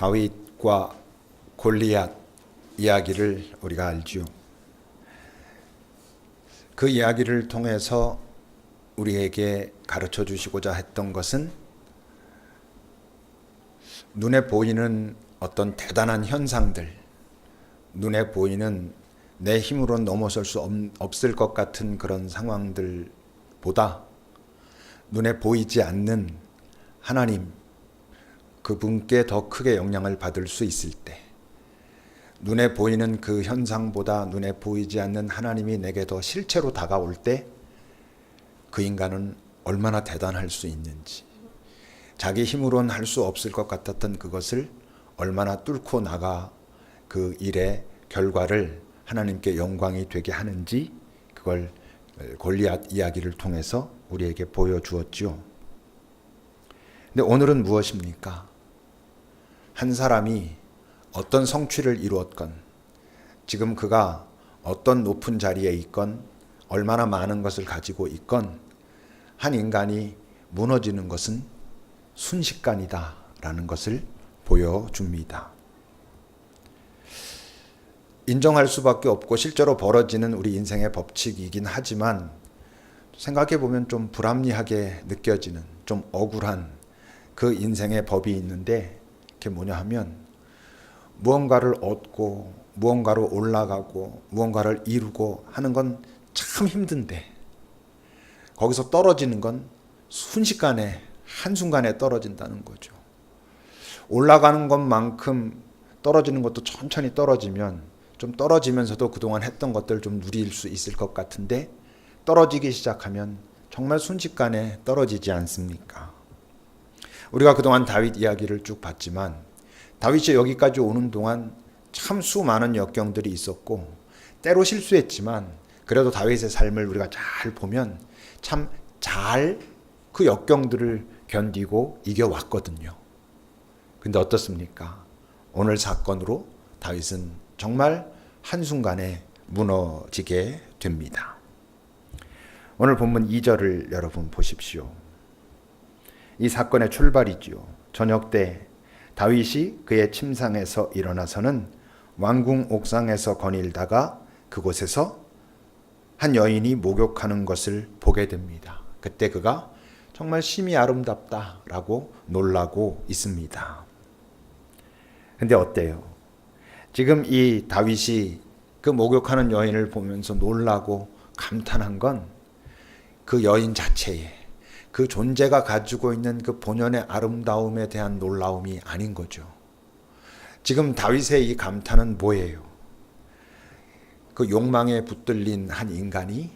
다윗과 골리앗 이야기를 우리가 알지요. 그 이야기를 통해서 우리에게 가르쳐 주시고자 했던 것은 눈에 보이는 어떤 대단한 현상들, 눈에 보이는 내 힘으로 넘어설 수 없을 것 같은 그런 상황들보다 눈에 보이지 않는 하나님, 그분께 더 크게 영향을 받을 수 있을 때, 눈에 보이는 그 현상보다 눈에 보이지 않는 하나님이 내게 더 실체로 다가올 때 그 인간은 얼마나 대단할 수 있는지, 자기 힘으로는 할 수 없을 것 같았던 그것을 얼마나 뚫고 나가 그 일의 결과를 하나님께 영광이 되게 하는지, 그걸 골리앗 이야기를 통해서 우리에게 보여주었지요. 근데 오늘은 무엇입니까? 한 사람이 어떤 성취를 이루었건, 지금 그가 어떤 높은 자리에 있건, 얼마나 많은 것을 가지고 있건, 한 인간이 무너지는 것은 순식간이다 라는 것을 보여줍니다. 인정할 수밖에 없고 실제로 벌어지는 우리 인생의 법칙이긴 하지만, 생각해 보면 좀 불합리하게 느껴지는, 좀 억울한 그 인생의 법이 있는데, 그게 뭐냐 하면 무언가를 얻고 무언가로 올라가고 무언가를 이루고 하는 건 참 힘든데, 거기서 떨어지는 건 순식간에 한순간에 떨어진다는 거죠. 올라가는 것만큼 떨어지는 것도 천천히 떨어지면 좀 떨어지면서도 그동안 했던 것들 좀 누릴 수 있을 것 같은데, 떨어지기 시작하면 정말 순식간에 떨어지지 않습니까? 우리가 그동안 다윗 이야기를 쭉 봤지만, 다윗이 여기까지 오는 동안 참 수많은 역경들이 있었고, 때로 실수했지만 그래도 다윗의 삶을 우리가 잘 보면 참 잘 그 역경들을 견디고 이겨왔거든요. 근데 어떻습니까? 오늘 사건으로 다윗은 정말 한순간에 무너지게 됩니다. 오늘 본문 2절을 여러분 보십시오. 이 사건의 출발이지요. 저녁 때 다윗이 그의 침상에서 일어나서는 왕궁 옥상에서 거닐다가 그곳에서 한 여인이 목욕하는 것을 보게 됩니다. 그때 그가 정말 심히 아름답다라고 놀라고 있습니다. 근데 어때요? 지금 이 다윗이 그 목욕하는 여인을 보면서 놀라고 감탄한 건 그 여인 자체에, 그 존재가 가지고 있는 그 본연의 아름다움에 대한 놀라움이 아닌 거죠. 지금 다윗의 이 감탄은 뭐예요? 그 욕망에 붙들린 한 인간이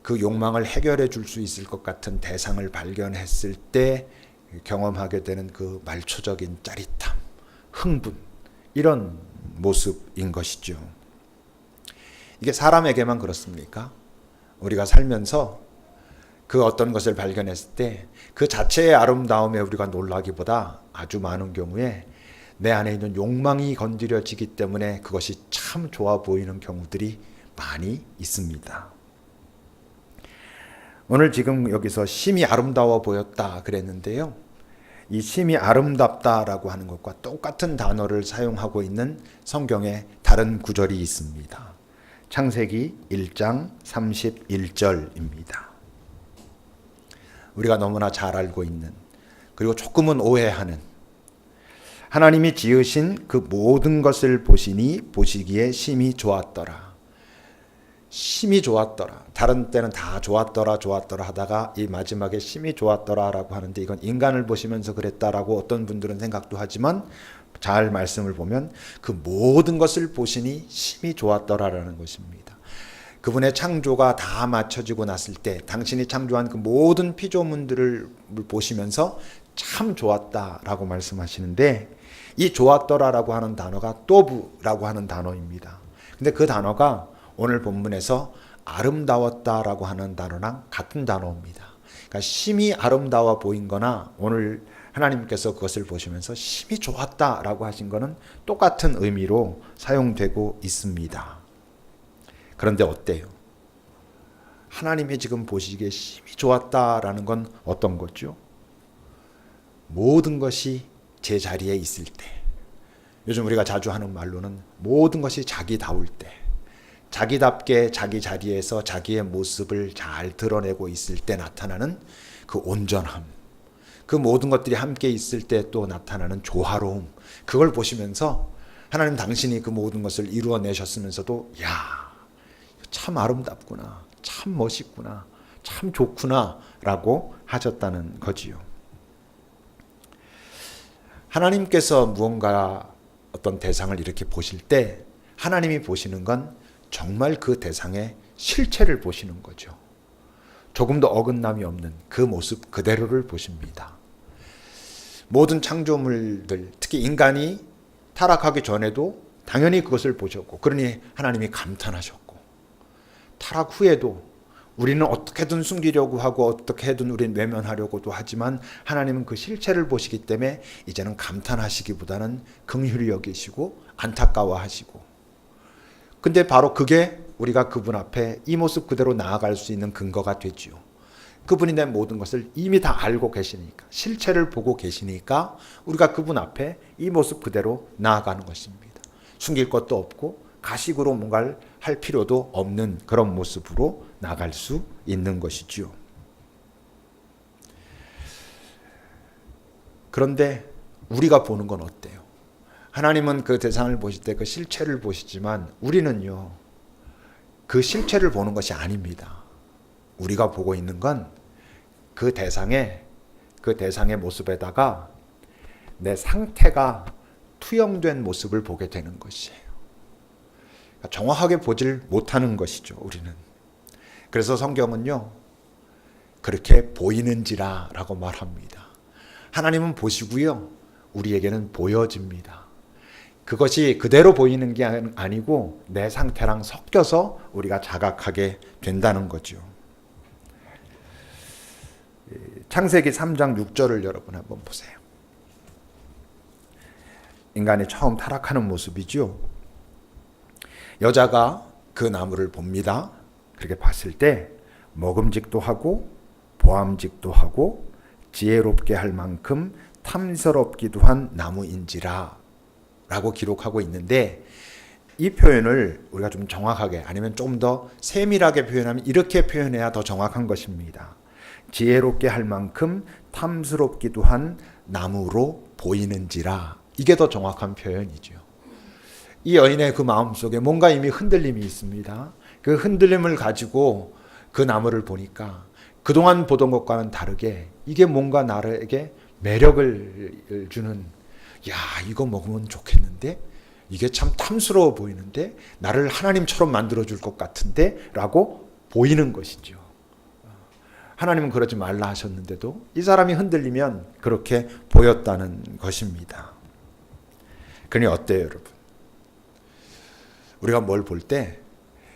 그 욕망을 해결해 줄 수 있을 것 같은 대상을 발견했을 때 경험하게 되는 그 말초적인 짜릿함, 흥분, 이런 모습인 것이죠. 이게 사람에게만 그렇습니까? 우리가 살면서 그 어떤 것을 발견했을 때 그 자체의 아름다움에 우리가 놀라기보다 아주 많은 경우에 내 안에 있는 욕망이 건드려지기 때문에 그것이 참 좋아 보이는 경우들이 많이 있습니다. 오늘 지금 여기서 심히 아름다워 보였다 그랬는데요. 이 심히 아름답다라고 하는 것과 똑같은 단어를 사용하고 있는 성경에 다른 구절이 있습니다. 창세기 1장 31절입니다. 우리가 너무나 잘 알고 있는, 그리고 조금은 오해하는, 하나님이 지으신 그 모든 것을 보시니 보시기에 심히 좋았더라. 심히 좋았더라. 다른 때는 다 좋았더라 하다가 이 마지막에 심히 좋았더라라고 하는데, 이건 인간을 보시면서 그랬다라고 어떤 분들은 생각도 하지만, 잘 말씀을 보면 그 모든 것을 보시니 심히 좋았더라라는 것입니다. 그분의 창조가 다 맞춰지고 났을 때 당신이 창조한 그 모든 피조물들을 보시면서 참 좋았다라고 말씀하시는데, 이 좋았더라라고 하는 단어가 또브라고 하는 단어입니다. 근데 그 단어가 오늘 본문에서 아름다웠다라고 하는 단어랑 같은 단어입니다. 그러니까 심히 아름다워 보인 거나, 오늘 하나님께서 그것을 보시면서 심히 좋았다라고 하신 거는 똑같은 의미로 사용되고 있습니다. 그런데 어때요? 하나님이 지금 보시기에 심히 좋았다라는 건 어떤 거죠? 모든 것이 제 자리에 있을 때, 요즘 우리가 자주 하는 말로는 모든 것이 자기다울 때, 자기답게 자기 자리에서 자기의 모습을 잘 드러내고 있을 때 나타나는 그 온전함, 그 모든 것들이 함께 있을 때 또 나타나는 조화로움, 그걸 보시면서 하나님 당신이 그 모든 것을 이루어내셨으면서도 야, 참 아름답구나, 참 멋있구나, 참 좋구나 라고 하셨다는 거지요. 하나님께서 무언가 어떤 대상을 이렇게 보실 때 하나님이 보시는 건 정말 그 대상의 실체를 보시는 거죠. 조금도 어긋남이 없는 그 모습 그대로를 보십니다. 모든 창조물들, 특히 인간이 타락하기 전에도 당연히 그것을 보셨고, 그러니 하나님이 감탄하셨고, 타락 후에도 우리는 어떻게든 숨기려고 하고 어떻게든 우리는 외면하려고도 하지만 하나님은 그 실체를 보시기 때문에 이제는 감탄하시기보다는 긍휼히 여기시고 안타까워하시고, 근데 바로 그게 우리가 그분 앞에 이 모습 그대로 나아갈 수 있는 근거가 되지요. 그분이 내 모든 것을 이미 다 알고 계시니까, 실체를 보고 계시니까 우리가 그분 앞에 이 모습 그대로 나아가는 것입니다. 숨길 것도 없고 가식으로 뭔가를 할 필요도 없는 그런 모습으로 나갈 수 있는 것이지요. 그런데 우리가 보는 건 어때요? 하나님은 그 대상을 보실 때 그 실체를 보시지만 우리는요, 그 실체를 보는 것이 아닙니다. 우리가 보고 있는 건 그 대상의 모습에다가 내 상태가 투영된 모습을 보게 되는 것이에요. 그러니까 정확하게 보질 못하는 것이죠, 우리는. 그래서 성경은요, 그렇게 보이는지라 라고 말합니다. 하나님은 보시고요, 우리에게는 보여집니다. 그것이 그대로 보이는 게 아니고 내 상태랑 섞여서 우리가 자각하게 된다는 거죠. 창세기 3장 6절을 여러분 한번 보세요. 인간이 처음 타락하는 모습이죠. 여자가 그 나무를 봅니다. 그렇게 봤을 때 먹음직도 하고 보암직도 하고 지혜롭게 할 만큼 탐스럽기도 한 나무인지라 라고 기록하고 있는데, 이 표현을 우리가 좀 정확하게, 아니면 좀 더 세밀하게 표현하면 이렇게 표현해야 더 정확한 것입니다. 지혜롭게 할 만큼 탐스럽기도 한 나무로 보이는지라, 이게 더 정확한 표현이죠. 이 여인의 그 마음속에 뭔가 이미 흔들림이 있습니다. 그 흔들림을 가지고 그 나무를 보니까 그동안 보던 것과는 다르게 이게 뭔가 나에게 매력을 주는, 야, 이거 먹으면 좋겠는데? 이게 참 탐스러워 보이는데? 나를 하나님처럼 만들어줄 것 같은데? 라고 보이는 것이죠. 하나님은 그러지 말라 하셨는데도 이 사람이 흔들리면 그렇게 보였다는 것입니다. 그러니 어때요, 여러분? 우리가 뭘 볼 때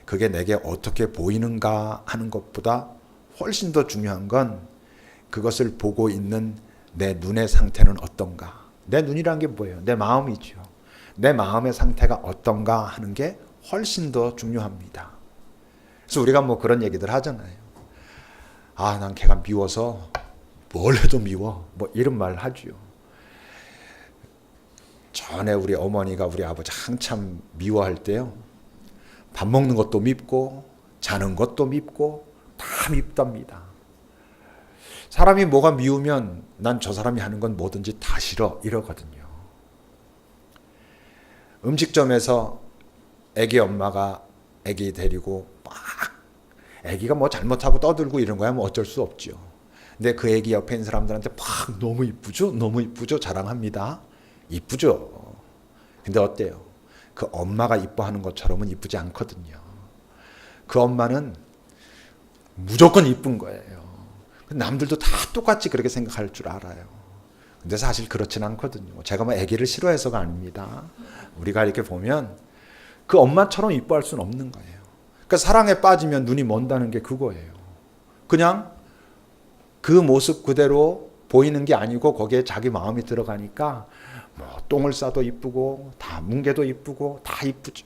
그게 내게 어떻게 보이는가 하는 것보다 훨씬 더 중요한 건 그것을 보고 있는 내 눈의 상태는 어떤가? 내 눈이란 게 뭐예요? 내 마음이죠. 내 마음의 상태가 어떤가 하는 게 훨씬 더 중요합니다. 그래서 우리가 뭐 그런 얘기들 하잖아요. 아, 난 걔가 미워서 뭘 해도 미워. 뭐 이런 말 하죠. 전에 우리 어머니가 우리 아버지 한참 미워할 때요, 밥 먹는 것도 밉고 자는 것도 밉고 다 밉답니다. 사람이 뭐가 미우면 난 저 사람이 하는 건 뭐든지 다 싫어 이러거든요. 음식점에서 애기 엄마가 애기 데리고 막 애기가 뭐 잘못하고 떠들고 이런 거야 뭐 어쩔 수 없죠. 근데 그 애기 옆에 있는 사람들한테 막 너무 이쁘죠? 너무 이쁘죠? 자랑합니다. 이쁘죠. 근데 어때요? 그 엄마가 이뻐하는 것처럼은 이쁘지 않거든요. 그 엄마는 무조건 이쁜 거예요. 남들도 다 똑같이 그렇게 생각할 줄 알아요. 근데 사실 그렇진 않거든요. 제가 뭐 아기를 싫어해서가 아닙니다. 우리가 이렇게 보면 그 엄마처럼 이뻐할 수는 없는 거예요. 그러니까 사랑에 빠지면 눈이 먼다는 게 그거예요. 그냥 그 모습 그대로 보이는 게 아니고 거기에 자기 마음이 들어가니까 뭐 똥을 싸도 이쁘고 다 뭉개도 이쁘고 다 이쁘죠.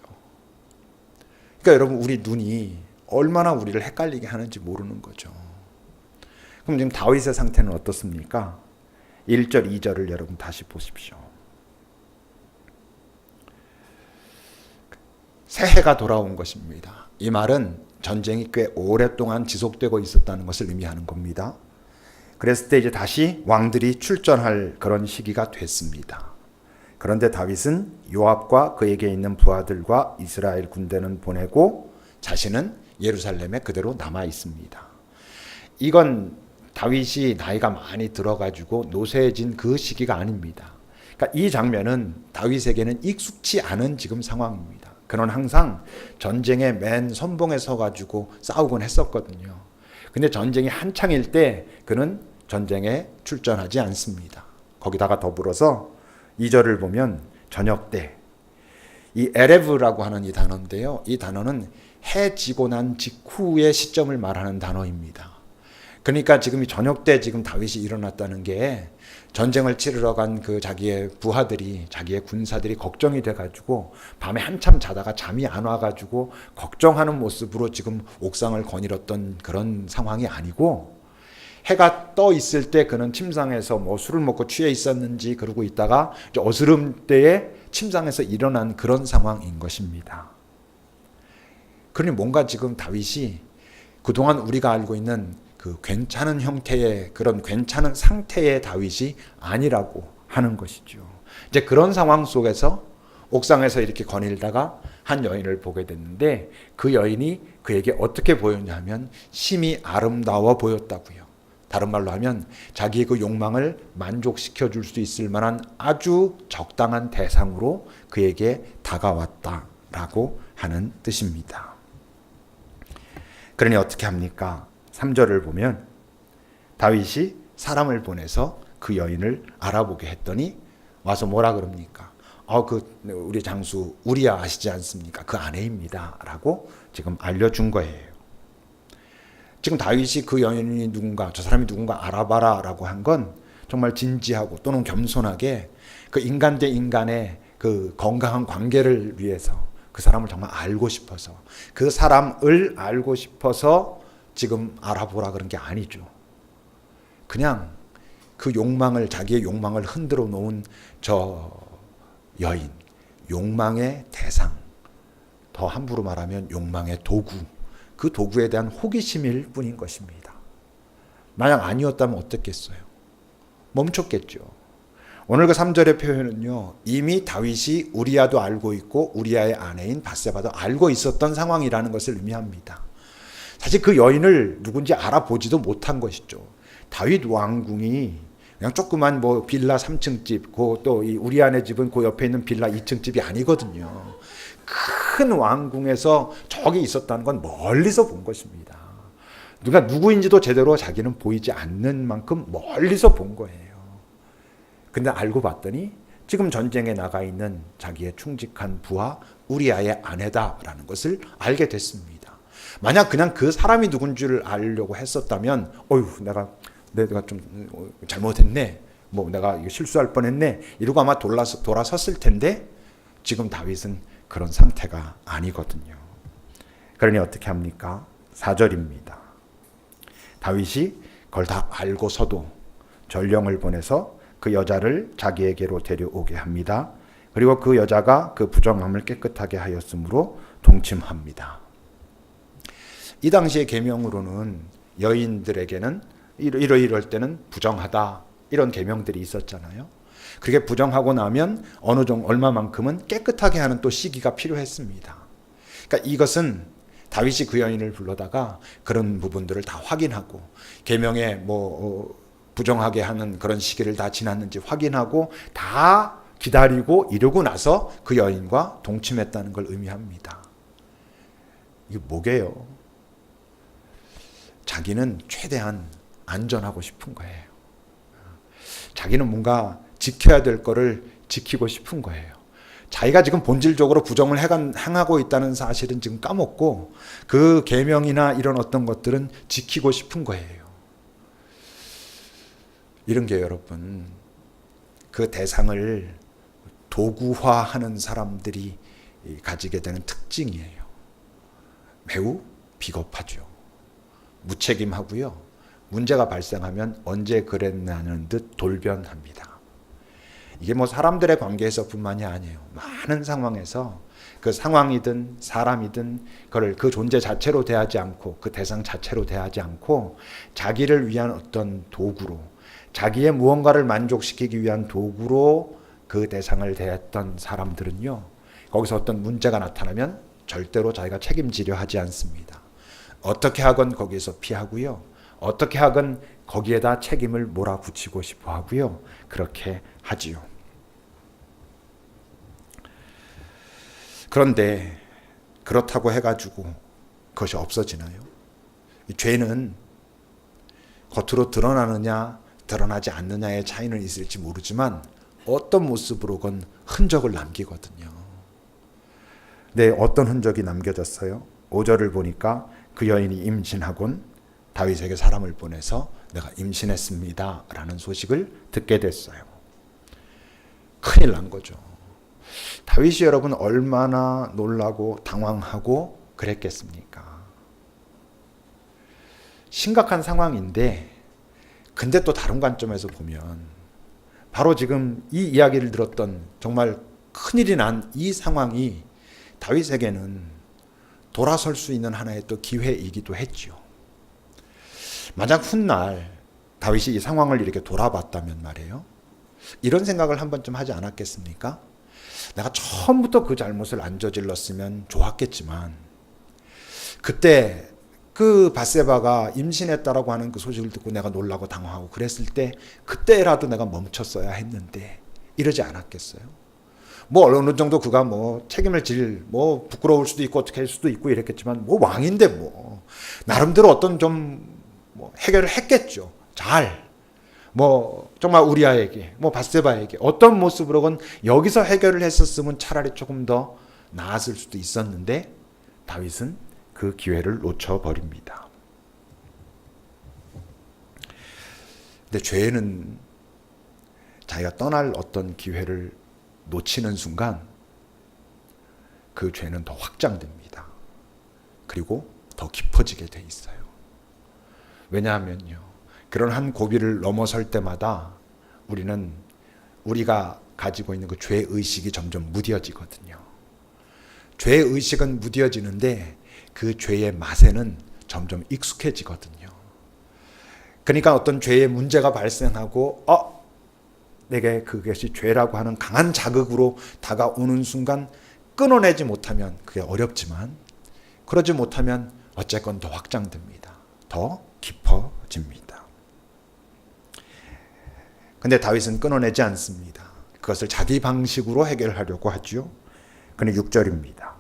그러니까 여러분, 우리 눈이 얼마나 우리를 헷갈리게 하는지 모르는 거죠. 그럼 지금 다윗의 상태는 어떻습니까? 1절, 2절을 여러분 다시 보십시오. 새해가 돌아온 것입니다. 이 말은 전쟁이 꽤 오랫동안 지속되고 있었다는 것을 의미하는 겁니다. 그랬을 때 이제 다시 왕들이 출전할 그런 시기가 됐습니다. 그런데 다윗은 요압과 그에게 있는 부하들과 이스라엘 군대는 보내고 자신은 예루살렘에 그대로 남아 있습니다. 이건 다윗이 나이가 많이 들어가지고 노쇠해진 그 시기가 아닙니다. 그러니까 이 장면은 다윗에게는 익숙치 않은 지금 상황입니다. 그는 항상 전쟁의 맨 선봉에 서가지고 싸우곤 했었거든요. 근데 전쟁이 한창일 때 그는 전쟁에 출전하지 않습니다. 거기다가 더불어서 2절을 보면 저녁 때, 이 에레브라고 하는 이 단어인데요. 이 단어는 해 지고 난 직후의 시점을 말하는 단어입니다. 그러니까 지금 이 저녁 때 지금 다윗이 일어났다는 게 전쟁을 치르러 간 그 자기의 부하들이, 자기의 군사들이 걱정이 돼가지고 밤에 한참 자다가 잠이 안 와가지고 걱정하는 모습으로 지금 옥상을 거닐었던 그런 상황이 아니고, 해가 떠 있을 때 그는 침상에서 뭐 술을 먹고 취해 있었는지 그러고 있다가 어스름 때에 침상에서 일어난 그런 상황인 것입니다. 그러니 뭔가 지금 다윗이 그동안 우리가 알고 있는 그 괜찮은 형태의, 그런 괜찮은 상태의 다윗이 아니라고 하는 것이죠. 이제 그런 상황 속에서 옥상에서 이렇게 거닐다가 한 여인을 보게 됐는데, 그 여인이 그에게 어떻게 보였냐면 심히 아름다워 보였다고요. 다른 말로 하면 자기의 그 욕망을 만족시켜 줄 수 있을 만한 아주 적당한 대상으로 그에게 다가왔다라고 하는 뜻입니다. 그러니 어떻게 합니까? 3절을 보면 다윗이 사람을 보내서 그 여인을 알아보게 했더니 와서 뭐라 그럽니까? 우리 장수 우리야 아시지 않습니까? 그 아내입니다 라고 지금 알려준 거예요. 지금 다윗이 그 여인이 누군가, 저 사람이 누군가 알아봐라 라고 한 건 정말 진지하고 또는 겸손하게 그 인간 대 인간의 그 건강한 관계를 위해서 그 사람을 정말 알고 싶어서, 그 사람을 알고 싶어서 지금 알아보라 그런 게 아니죠. 그냥 그 욕망을, 자기의 욕망을 흔들어 놓은 저 여인, 욕망의 대상, 더 함부로 말하면 욕망의 도구, 그 도구에 대한 호기심일 뿐인 것입니다. 만약 아니었다면 어땠겠어요? 멈췄겠죠. 오늘 그 3절의 표현은요, 이미 다윗이 우리야도 알고 있고 우리야의 아내인 밧세바도 알고 있었던 상황이라는 것을 의미합니다. 사실 그 여인을 누군지 알아보지도 못한 것이죠. 다윗 왕궁이 그냥 조그만 뭐 빌라 3층 집, 또 이 우리아네 집은 그 옆에 있는 빌라 2층 집이 아니거든요. 큰 왕궁에서 저기 있었다는 건 멀리서 본 것입니다. 누가 누구인지도 제대로 자기는 보이지 않는 만큼 멀리서 본 거예요. 근데 알고 봤더니 지금 전쟁에 나가 있는 자기의 충직한 부하 우리아의 아내다라는 것을 알게 됐습니다. 만약 그냥 그 사람이 누군지를 알려고 했었다면, 내가 좀 잘못했네, 뭐 내가 실수할 뻔했네 이러고 아마 돌아섰을 텐데, 지금 다윗은 그런 상태가 아니거든요. 그러니 어떻게 합니까? 4절입니다. 다윗이 그걸 다 알고서도 전령을 보내서 그 여자를 자기에게로 데려오게 합니다. 그리고 그 여자가 그 부정함을 깨끗하게 하였으므로 동침합니다. 이 당시의 계명으로는 여인들에게는 이럴 때는 부정하다, 이런 계명들이 있었잖아요. 그렇게 부정하고 나면 얼마만큼은 깨끗하게 하는 또 시기가 필요했습니다. 그러니까 이것은 다윗이 그 여인을 불러다가 그런 부분들을 다 확인하고, 계명에 부정하게 하는 그런 시기를 다 지났는지 확인하고 다 기다리고 이러고 나서 그 여인과 동침했다는 걸 의미합니다. 이게 뭐게요? 자기는 최대한 안전하고 싶은 거예요. 자기는 뭔가 지켜야 될 거를 지키고 싶은 거예요. 자기가 지금 본질적으로 부정을 행하고 있다는 사실은 지금 까먹고 그 계명이나 이런 어떤 것들은 지키고 싶은 거예요. 이런 게 여러분, 그 대상을 도구화하는 사람들이 가지게 되는 특징이에요. 매우 비겁하죠. 무책임하고요. 문제가 발생하면 언제 그랬냐는 듯 돌변합니다. 이게 뭐 사람들의 관계에서뿐만이 아니에요. 많은 상황에서 그 상황이든 사람이든 그걸 그 존재 자체로 대하지 않고 그 대상 자체로 대하지 않고 자기를 위한 어떤 도구로 자기의 무언가를 만족시키기 위한 도구로 그 대상을 대했던 사람들은요. 거기서 어떤 문제가 나타나면 절대로 자기가 책임지려 하지 않습니다. 어떻게 하건 거기에서 피하고요. 어떻게 하건 거기에다 책임을 몰아붙이고 싶어 하고요. 그렇게 하지요. 그런데 그렇다고 해가지고 그것이 없어지나요? 죄는 겉으로 드러나느냐 드러나지 않느냐의 차이는 있을지 모르지만 어떤 모습으로건 흔적을 남기거든요. 네, 어떤 흔적이 남겨졌어요? 5절을 보니까 그 여인이 임신하곤 다윗에게 사람을 보내서 내가 임신했습니다 라는 소식을 듣게 됐어요. 큰일 난 거죠. 다윗이 여러분 얼마나 놀라고 당황하고 그랬겠습니까? 심각한 상황인데 근데 또 다른 관점에서 보면 바로 지금 이 이야기를 들었던 정말 큰일이 난 이 상황이 다윗에게는 돌아설 수 있는 하나의 또 기회이기도 했죠. 만약 훗날 다윗이 이 상황을 이렇게 돌아봤다면 말이에요. 이런 생각을 한 번쯤 하지 않았겠습니까? 내가 처음부터 그 잘못을 안 저질렀으면 좋았겠지만 그때 그 밧세바가 임신했다라고 하는 그 소식을 듣고 내가 놀라고 당황하고 그랬을 때 그때라도 내가 멈췄어야 했는데 이러지 않았겠어요? 뭐 어느 정도 그가 뭐 책임을 뭐 부끄러울 수도 있고 어떻게 할 수도 있고 이랬겠지만 뭐 왕인데 뭐 나름대로 어떤 좀 뭐 해결을 했겠죠. 뭐 정말 우리아에게 뭐 밧세바에게 어떤 모습으로건 여기서 해결을 했었으면 차라리 조금 더 나았을 수도 있었는데 다윗은 그 기회를 놓쳐버립니다. 근데 죄는 자기가 떠날 어떤 기회를 놓치는 순간 그 죄는 더 확장됩니다. 그리고 더 깊어지게 돼 있어요. 왜냐하면요. 그런 한 고비를 넘어설 때마다 우리가 가지고 있는 그 죄의식이 점점 무뎌지거든요. 죄의식은 무뎌지는데 그 죄의 맛에는 점점 익숙해지거든요. 그러니까 어떤 죄의 문제가 발생하고 내게 그것이 죄라고 하는 강한 자극으로 다가오는 순간 끊어내지 못하면 그게 어렵지만 그러지 못하면 어쨌건 더 확장됩니다. 더 깊어집니다. 근데 다윗은 끊어내지 않습니다. 그것을 자기 방식으로 해결하려고 하죠. 그는 6절입니다.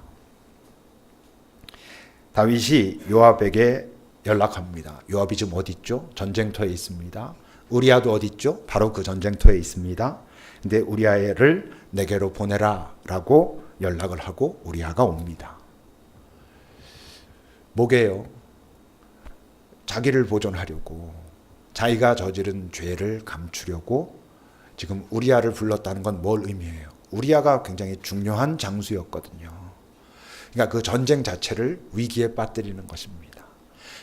다윗이 요압에게 연락합니다. 요압이 지금 어디 있죠? 전쟁터에 있습니다. 우리아도 어디 있죠? 바로 그 전쟁터에 있습니다. 근데 우리아를 내게로 보내라 라고 연락을 하고 우리아가 옵니다. 뭐게요? 자기를 보존하려고 자기가 저지른 죄를 감추려고 지금 우리아를 불렀다는 건 뭘 의미해요? 우리아가 굉장히 중요한 장수였거든요. 그러니까 그 전쟁 자체를 위기에 빠뜨리는 것입니다.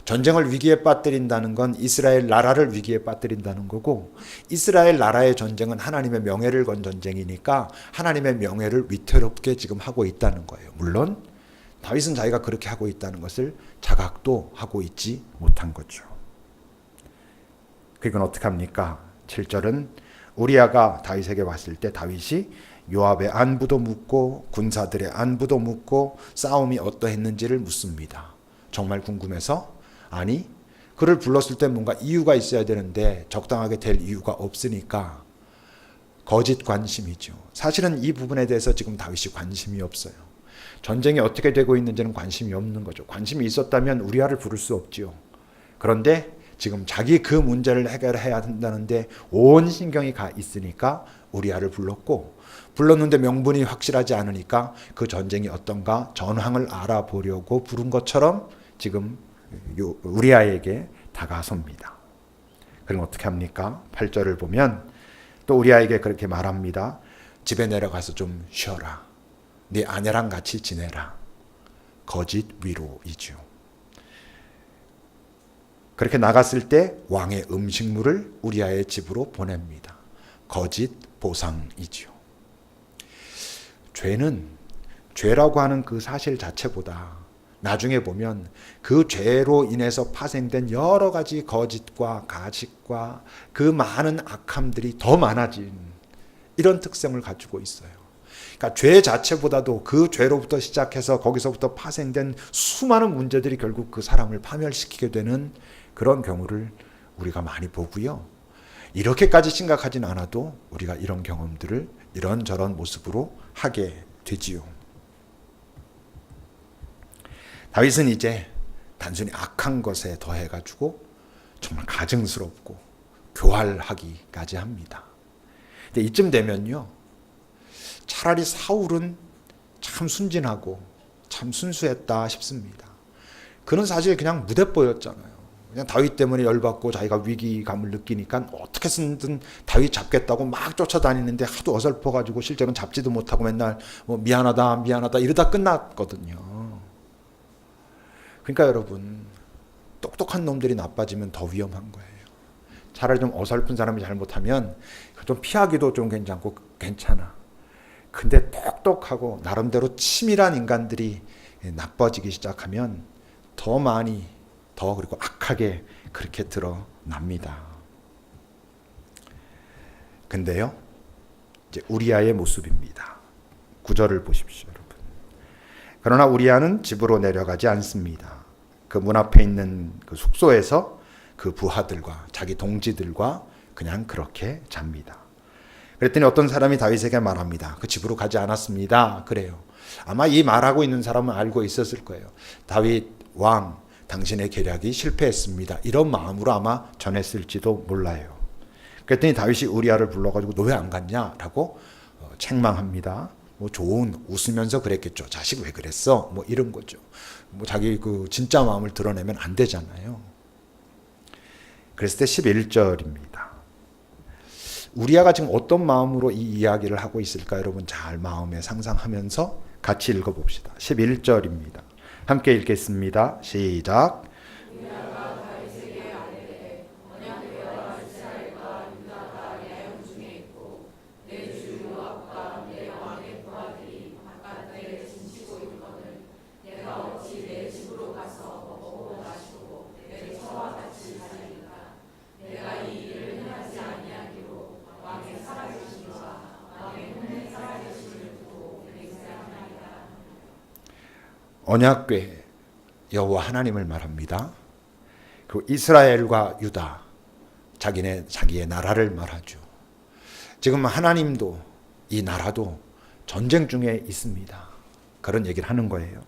전쟁을 위기에 빠뜨린다는 건 이스라엘 나라를 위기에 빠뜨린다는 거고 이스라엘 나라의 전쟁은 하나님의 명예를 건 전쟁이니까 하나님의 명예를 위태롭게 지금 하고 있다는 거예요. 물론 다윗은 자기가 그렇게 하고 있다는 것을 자각도 하고 있지 못한 거죠. 그건 어떻게 합니까? 7절은 우리아가 다윗에게 왔을 때 다윗이 요압의 안부도 묻고 군사들의 안부도 묻고 싸움이 어떠했는지를 묻습니다. 정말 궁금해서 아니 그를 불렀을 때 뭔가 이유가 있어야 되는데 적당하게 될 이유가 없으니까 거짓 관심이죠. 사실은 이 부분에 대해서 지금 다윗이 관심이 없어요. 전쟁이 어떻게 되고 있는지는 관심이 없는 거죠. 관심이 있었다면 우리아를 부를 수 없지요. 그런데 지금 자기 그 문제를 해결해야 된다는데 온 신경이 가 있으니까 우리아를 불렀는데 명분이 확실하지 않으니까 그 전쟁이 어떤가 전황을 알아보려고 부른 것처럼 지금 우리아에게 다가섭니다. 그럼 어떻게 합니까? 8절을 보면 또 우리아에게 그렇게 말합니다. 집에 내려가서 좀 쉬어라. 네 아내랑 같이 지내라. 거짓 위로이죠. 그렇게 나갔을 때 왕의 음식물을 우리아의 집으로 보냅니다. 거짓 보상이지요. 죄는 죄라고 하는 그 사실 자체보다 나중에 보면 그 죄로 인해서 파생된 여러 가지 거짓과 가식과 그 많은 악함들이 더 많아진 이런 특성을 가지고 있어요. 그러니까 죄 자체보다도 그 죄로부터 시작해서 거기서부터 파생된 수많은 문제들이 결국 그 사람을 파멸시키게 되는 그런 경우를 우리가 많이 보고요. 이렇게까지 심각하진 않아도 우리가 이런 경험들을 이런저런 모습으로 하게 되지요. 다윗은 이제 단순히 악한 것에 더해가지고 정말 가증스럽고 교활하기까지 합니다. 근데 이쯤 되면요, 차라리 사울은 참 순진하고 참 순수했다 싶습니다. 그는 사실 그냥 무대뽀였잖아요. 그냥 다윗 때문에 열받고 자기가 위기감을 느끼니까 어떻게 쓰든 다윗 잡겠다고 막 쫓아다니는데 하도 어설퍼가지고 실제로는 잡지도 못하고 맨날 뭐 미안하다 이러다 끝났거든요. 그러니까 여러분, 똑똑한 놈들이 나빠지면 더 위험한 거예요. 차라리 좀 어설픈 사람이 잘못하면 좀 피하기도 좀 괜찮고 괜찮아. 근데 똑똑하고 나름대로 치밀한 인간들이 나빠지기 시작하면 더 많이 더 그리고 악하게 그렇게 드러납니다. 근데요, 이제 우리아의 모습입니다. 9절을 보십시오, 여러분. 그러나 우리아는 집으로 내려가지 않습니다. 그 문 앞에 있는 그 숙소에서 그 부하들과 자기 동지들과 그냥 그렇게 잡니다. 그랬더니 어떤 사람이 다윗에게 말합니다. 그 집으로 가지 않았습니다. 그래요. 아마 이 말하고 있는 사람은 알고 있었을 거예요. 다윗 왕, 당신의 계략이 실패했습니다. 이런 마음으로 아마 전했을지도 몰라요. 그랬더니 다윗이 우리아를 불러가지고 너 왜 안 갔냐라고 책망합니다. 뭐 좋은 웃으면서 그랬겠죠. 자식 왜 그랬어? 뭐 이런 거죠. 뭐 자기 그 진짜 마음을 드러내면 안 되잖아요. 그랬을 때 11절입니다. 우리아가 지금 어떤 마음으로 이 이야기를 하고 있을까 여러분 잘 마음에 상상하면서 같이 읽어봅시다. 11절입니다. 함께 읽겠습니다. 시작. 언약궤 여호와 하나님을 말합니다. 그리고 이스라엘과 유다 자기의 나라를 말하죠. 지금 하나님도 이 나라도 전쟁 중에 있습니다. 그런 얘기를 하는 거예요.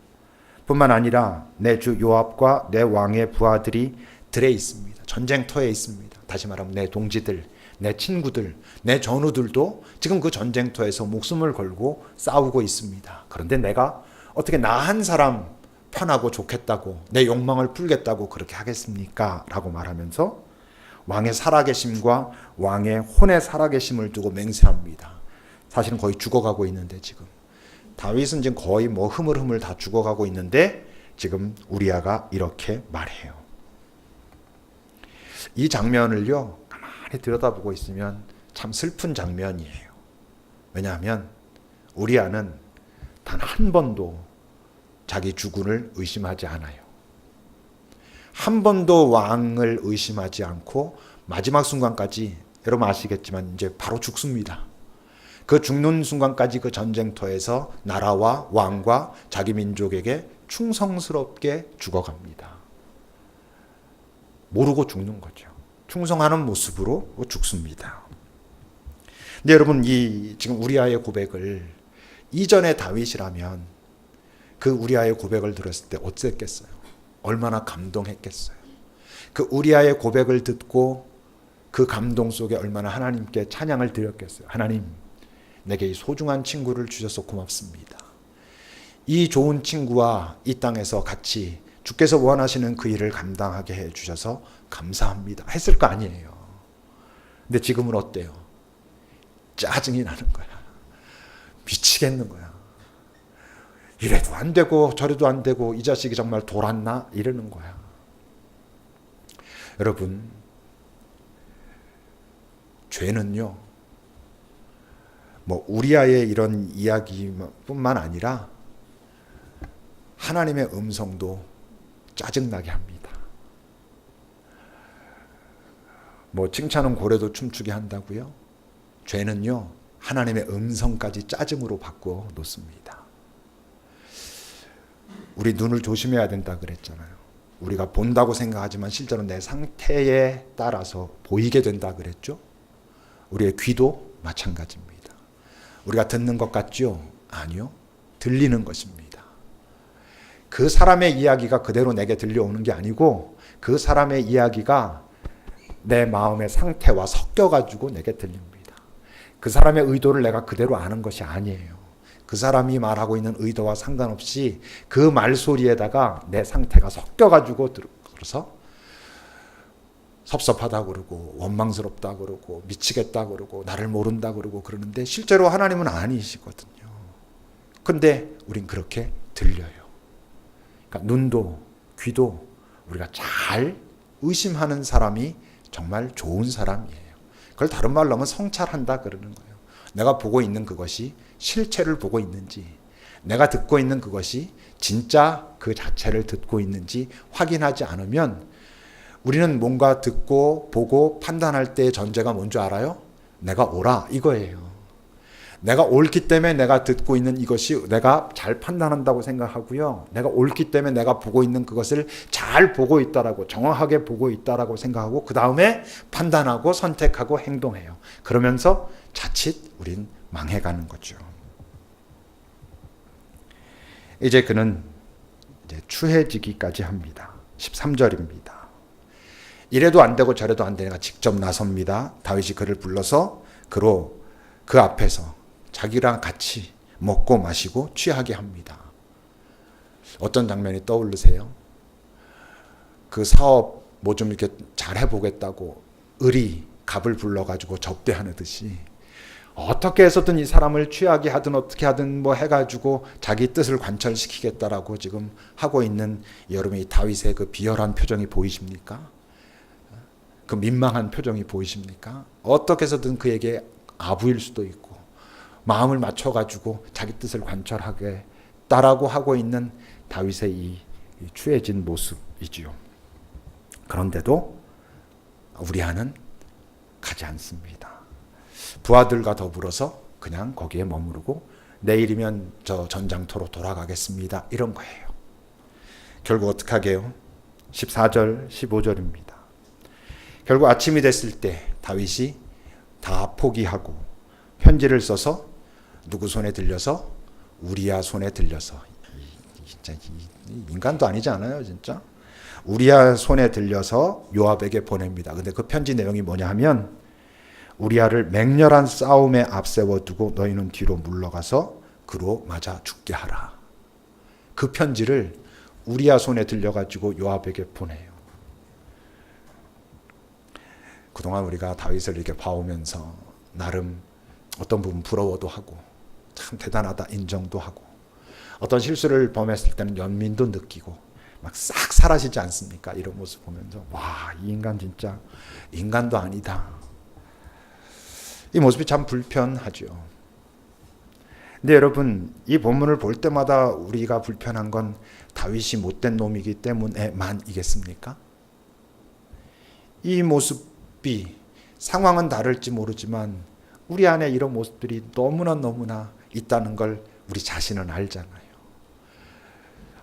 뿐만 아니라 내 주 요압과 내 왕의 부하들이 들에 있습니다. 전쟁터에 있습니다. 다시 말하면 내 동지들, 내 친구들, 내 전우들도 지금 그 전쟁터에서 목숨을 걸고 싸우고 있습니다. 그런데 내가 어떻게 나 한 사람 편하고 좋겠다고 내 욕망을 풀겠다고 그렇게 하겠습니까? 라고 말하면서 왕의 살아계심과 왕의 혼의 살아계심을 두고 맹세합니다. 사실은 거의 죽어가고 있는데 지금 다윗은 지금 거의 뭐 흐물흐물 다 죽어가고 있는데 지금 우리아가 이렇게 말해요. 이 장면을요 가만히 들여다보고 있으면 참 슬픈 장면이에요. 왜냐하면 우리아는 단 한 번도 자기 주군을 의심하지 않아요. 한 번도 왕을 의심하지 않고 마지막 순간까지 여러분 아시겠지만 이제 바로 죽습니다. 그 죽는 순간까지 그 전쟁터에서 나라와 왕과 자기 민족에게 충성스럽게 죽어갑니다. 모르고 죽는 거죠. 충성하는 모습으로 죽습니다. 근데 여러분 이 지금 우리아의 고백을 이전에 다윗이라면 그 우리아의 고백을 들었을 때 어땠겠어요? 얼마나 감동했겠어요? 그 우리아의 고백을 듣고 그 감동 속에 얼마나 하나님께 찬양을 드렸겠어요? 하나님, 내게 이 소중한 친구를 주셔서 고맙습니다. 이 좋은 친구와 이 땅에서 같이 주께서 원하시는 그 일을 감당하게 해 주셔서 감사합니다. 했을 거 아니에요. 근데 지금은 어때요? 짜증이 나는 거야. 미치겠는 거야. 이래도 안 되고 저래도 안 되고 이 자식이 정말 돌았나? 이러는 거야. 여러분, 죄는요 뭐 우리아의 이런 이야기뿐만 아니라 하나님의 음성도 짜증나게 합니다. 뭐 칭찬은 고래도 춤추게 한다고요? 죄는요, 하나님의 음성까지 짜증으로 바꾸어 놓습니다. 우리 눈을 조심해야 된다 그랬잖아요. 우리가 본다고 생각하지만 실제로 내 상태에 따라서 보이게 된다 그랬죠. 우리의 귀도 마찬가지입니다. 우리가 듣는 것 같죠? 아니요. 들리는 것입니다. 그 사람의 이야기가 그대로 내게 들려오는 게 아니고 그 사람의 이야기가 내 마음의 상태와 섞여가지고 내게 들립니다. 그 사람의 의도를 내가 그대로 아는 것이 아니에요. 그 사람이 말하고 있는 의도와 상관없이 그 말소리에다가 내 상태가 섞여가지고 들어서 섭섭하다 그러고 원망스럽다 그러고 미치겠다 그러고 나를 모른다 그러고 그러는데 실제로 하나님은 아니시거든요. 근데 우린 그렇게 들려요. 그러니까 눈도 귀도 우리가 잘 의심하는 사람이 정말 좋은 사람이에요. 그걸 다른 말로 하면 성찰한다 그러는 거예요. 내가 보고 있는 그것이 실체를 보고 있는지, 내가 듣고 있는 그것이 진짜 그 자체를 듣고 있는지 확인하지 않으면 우리는 뭔가 듣고 보고 판단할 때의 전제가 뭔지 알아요? 내가 옳아 이거예요. 내가 옳기 때문에 내가 듣고 있는 이것이 내가 잘 판단한다고 생각하고요. 내가 옳기 때문에 내가 보고 있는 그것을 잘 보고 있다라고, 정확하게 보고 있다라고 생각하고 그 다음에 판단하고 선택하고 행동해요. 그러면서 자칫 우린 망해가는 거죠. 이제 그는 추해지기까지 합니다. 13절입니다. 이래도 안 되고 저래도 안 되니까 직접 나섭니다. 다윗이 그를 불러서 그 앞에서 자기랑 같이 먹고 마시고 취하게 합니다. 어떤 장면이 떠오르세요? 그 사업 뭐 좀 이렇게 잘 해보겠다고 을이 갑을 불러가지고 접대하듯이 어떻게 해서든 이 사람을 취하게 하든 어떻게 하든 뭐 해가지고 자기 뜻을 관철시키겠다라고 지금 하고 있는 여러분 이 다윗의 그 비열한 표정이 보이십니까? 그 민망한 표정이 보이십니까? 어떻게 해서든 그에게 아부일 수도 있고 마음을 맞춰가지고 자기 뜻을 관철하겠다라고 하고 있는 다윗의 이 추해진 모습이지요. 그런데도 우리아는 가지 않습니다. 부하들과 더불어서 그냥 거기에 머무르고 내일이면 저 전장터로 돌아가겠습니다. 이런 거예요. 결국 어떻게 하게요? 14절 15절입니다. 결국 아침이 됐을 때 다윗이 다 포기하고 편지를 써서 누구 손에 들려서? 우리아 손에 들려서. 진짜 인간도 아니지 않아요, 진짜? 우리아 손에 들려서 요압에게 보냅니다. 근데 그 편지 내용이 뭐냐 하면 우리아를 맹렬한 싸움에 앞세워 두고 너희는 뒤로 물러가서 그로 맞아 죽게 하라. 그 편지를 우리아 손에 들려가지고 요압에게 보내요. 그동안 우리가 다윗을 이렇게 봐오면서 나름 어떤 부분 부러워도 하고 참 대단하다 인정도 하고 어떤 실수를 범했을 때는 연민도 느끼고 막 싹 사라지지 않습니까? 이런 모습 보면서 와, 이 인간 진짜 인간도 아니다. 이 모습이 참 불편하죠. 근데 여러분 이 본문을 볼 때마다 우리가 불편한 건 다윗이 못된 놈이기 때문에만이겠습니까? 이 모습이 상황은 다를지 모르지만 우리 안에 이런 모습들이 너무나 있다는 걸 우리 자신은 알잖아요.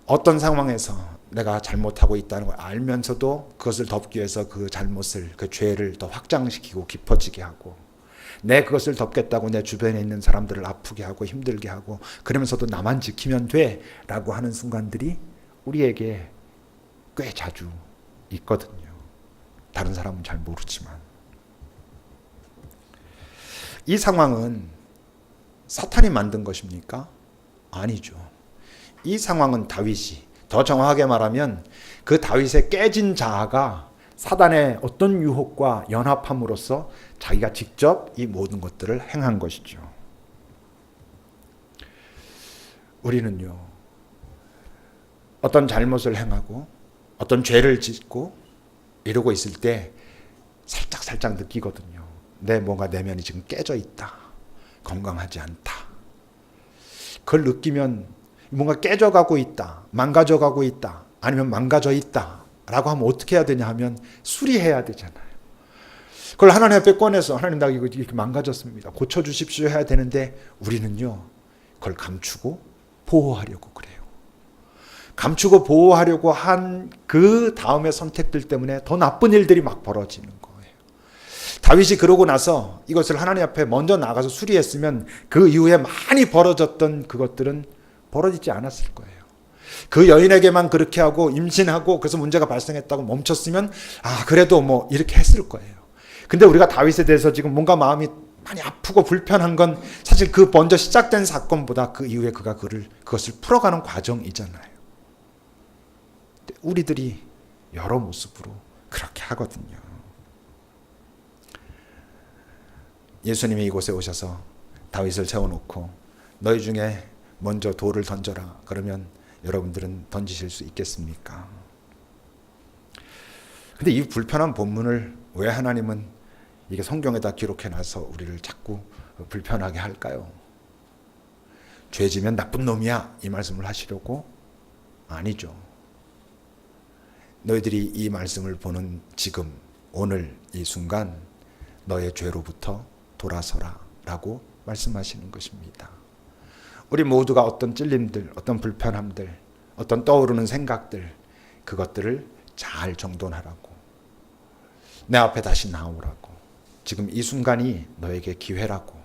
어떤 상황에서 내가 잘못하고 있다는 걸 알면서도 그것을 덮기 위해서 그 잘못을, 그 죄를 더 확장시키고 깊어지게 하고 내 그것을 덮겠다고 내 주변에 있는 사람들을 아프게 하고 힘들게 하고 그러면서도 나만 지키면 돼 라고 하는 순간들이 우리에게 꽤 자주 있거든요. 다른 사람은 잘 모르지만 이 상황은 사탄이 만든 것입니까? 아니죠. 이 상황은 다윗이, 더 정확하게 말하면 그 다윗의 깨진 자아가 사단의 어떤 유혹과 연합함으로써 자기가 직접 이 모든 것들을 행한 것이죠. 우리는요, 어떤 잘못을 행하고 어떤 죄를 짓고 이러고 있을 때 살짝 느끼거든요. 뭔가 내면이 지금 깨져 있다. 건강하지 않다. 그걸 느끼면 뭔가 깨져가고 있다, 망가져가고 있다, 아니면 망가져 있다 라고 하면 어떻게 해야 되냐 하면 수리해야 되잖아요. 그걸 하나님 앞에 꺼내서 하나님 나 이거 이렇게 망가졌습니다, 고쳐주십시오 해야 되는데 우리는요 그걸 감추고 보호하려고 그래요. 감추고 보호하려고 한 그 다음의 선택들 때문에 더 나쁜 일들이 막 벌어지는 거예요. 다윗이 그러고 나서 이것을 하나님 앞에 먼저 나가서 수리했으면 그 이후에 많이 벌어졌던 그것들은 벌어지지 않았을 거예요. 그 여인에게만 그렇게 하고 임신하고 그래서 문제가 발생했다고 멈췄으면 그래도 뭐 이렇게 했을 거예요. 근데 우리가 다윗에 대해서 지금 뭔가 마음이 많이 아프고 불편한 건 사실 그 먼저 시작된 사건보다 그 이후에 그가 그것을 풀어가는 과정이잖아요. 우리들이 여러 모습으로 그렇게 하거든요. 예수님이 이곳에 오셔서 다윗을 세워놓고 너희 중에 먼저 돌을 던져라 그러면 여러분들은 던지실 수 있겠습니까? 근데 이 불편한 본문을 왜 하나님은 이게 성경에다 기록해놔서 우리를 자꾸 불편하게 할까요? 죄지면 나쁜 놈이야 이 말씀을 하시려고? 아니죠. 너희들이 이 말씀을 보는 지금 오늘 이 순간 너의 죄로부터 돌아서라 라고 말씀하시는 것입니다. 우리 모두가 어떤 찔림들, 어떤 불편함들, 어떤 떠오르는 생각들, 그것들을 잘 정돈하라고, 내 앞에 다시 나오라고, 지금 이 순간이 너에게 기회라고,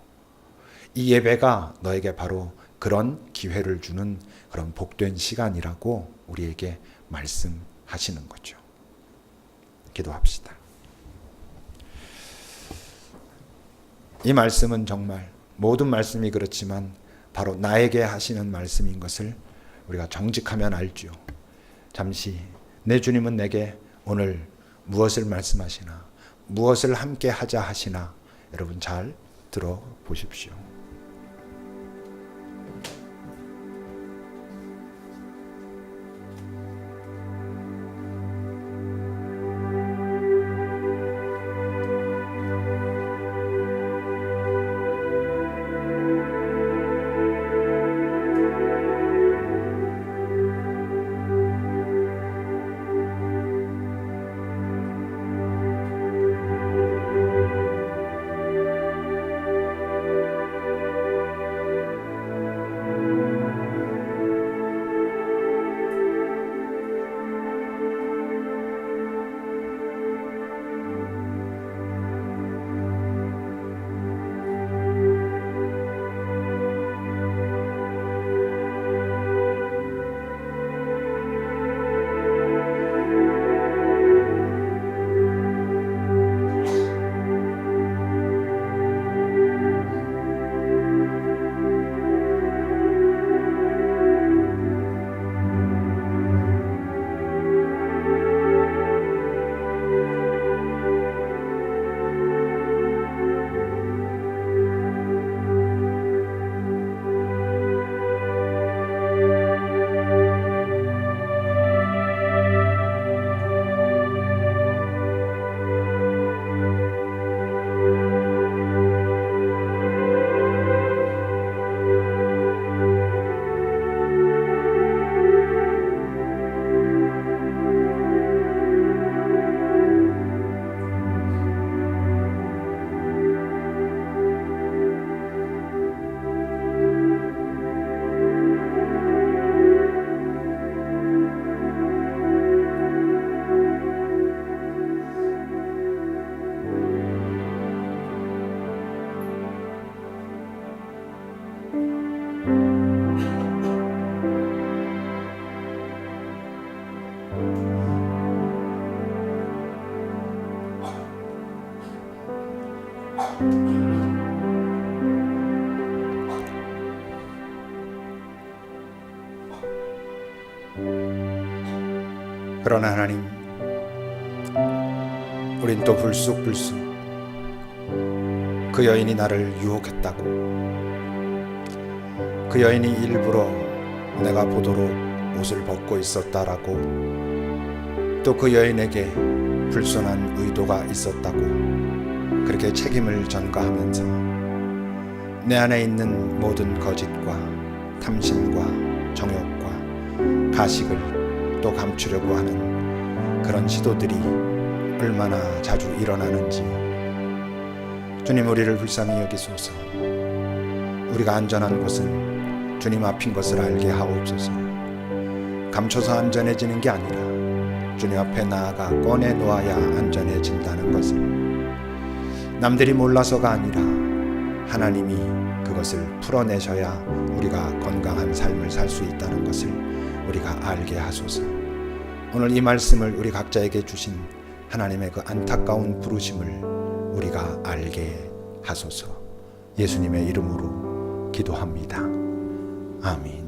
이 예배가 너에게 바로 그런 기회를 주는 그런 복된 시간이라고 우리에게 말씀하시는 거죠. 기도합시다. 이 말씀은 정말 모든 말씀이 그렇지만 바로 나에게 하시는 말씀인 것을 우리가 정직하면 알죠. 잠시 내 주님은 내게 오늘 무엇을 말씀하시나, 무엇을 함께 하자 하시나 여러분 잘 들어보십시오. 그러나 하나님, 우린 또 불쑥불쑥 그 여인이 나를 유혹했다고, 그 여인이 일부러 내가 보도록 옷을 벗고 있었다라고, 또 그 여인에게 불순한 의도가 있었다고 그렇게 책임을 전가하면서 내 안에 있는 모든 거짓과 탐심과 정욕과 가식을 또 감추려고 하는 그런 시도들이 얼마나 자주 일어나는지 주님 우리를 불쌍히 여기소서. 우리가 안전한 곳은 주님 앞인 것을 알게 하옵소서. 감춰서 안전해지는 게 아니라 주님 앞에 나아가 꺼내놓아야 안전해진다는 것을, 남들이 몰라서가 아니라 하나님이 그것을 풀어내셔야 우리가 건강한 삶을 살 수 있다는 것을 우리가 알게 하소서. 오늘 이 말씀을 우리 각자에게 주신 하나님의 그 안타까운 부르심을 우리가 알게 하소서. 예수님의 이름으로 기도합니다. 아멘.